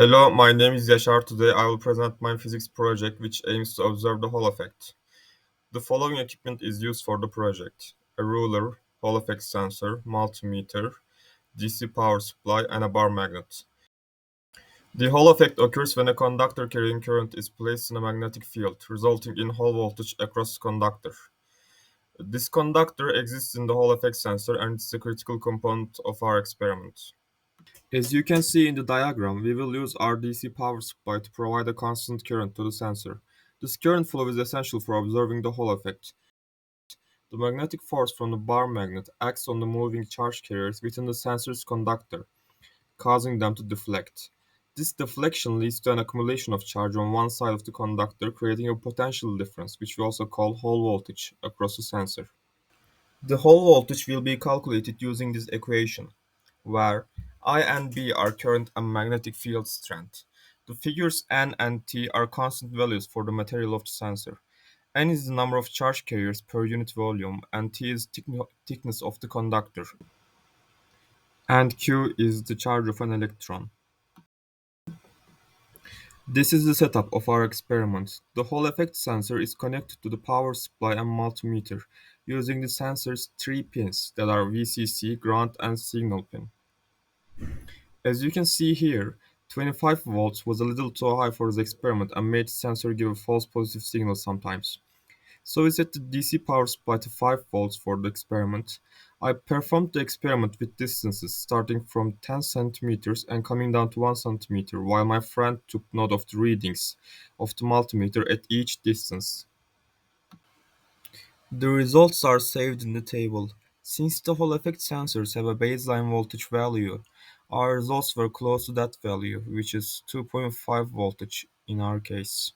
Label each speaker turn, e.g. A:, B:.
A: Hello, my name is Yaşar. Today I will present my physics project which aims to observe the Hall effect. The following equipment is used for the project: a ruler, Hall effect sensor, multimeter, DC power supply, and a bar magnet. The Hall effect occurs when a conductor carrying current is placed in a magnetic field, resulting in Hall voltage across the conductor. This conductor exists in the Hall effect sensor and is a critical component of our experiment. As you can see in the diagram, we will use our DC power supply to provide a constant current to the sensor. This current flow is essential for observing the Hall effect. The magnetic force from the bar magnet acts on the moving charge carriers within the sensor's conductor, causing them to deflect. This deflection leads to an accumulation of charge on one side of the conductor, creating a potential difference, which we also call Hall voltage, across the sensor. The Hall voltage will be calculated using this equation, where I and B are current and magnetic field strength. The figures N and T are constant values for the material of the sensor. N is the number of charge carriers per unit volume, and T is thickness of the conductor, and Q is the charge of an electron. This is the setup of our experiment. The Hall effect sensor is connected to the power supply and multimeter using the sensor's three pins that are VCC, ground, and signal pin. As you can see here, 25 volts was a little too high for this experiment and made the sensor give a false positive signal sometimes. So we set the DC power supply to 5 volts for the experiment. I performed the experiment with distances starting from 10 centimeters and coming down to 1 centimeter, while my friend took note of the readings of the multimeter at each distance. The results are saved in the table. Since the Hall effect sensors have a baseline voltage value, our results were close to that value, which is 2.5 voltage in our case.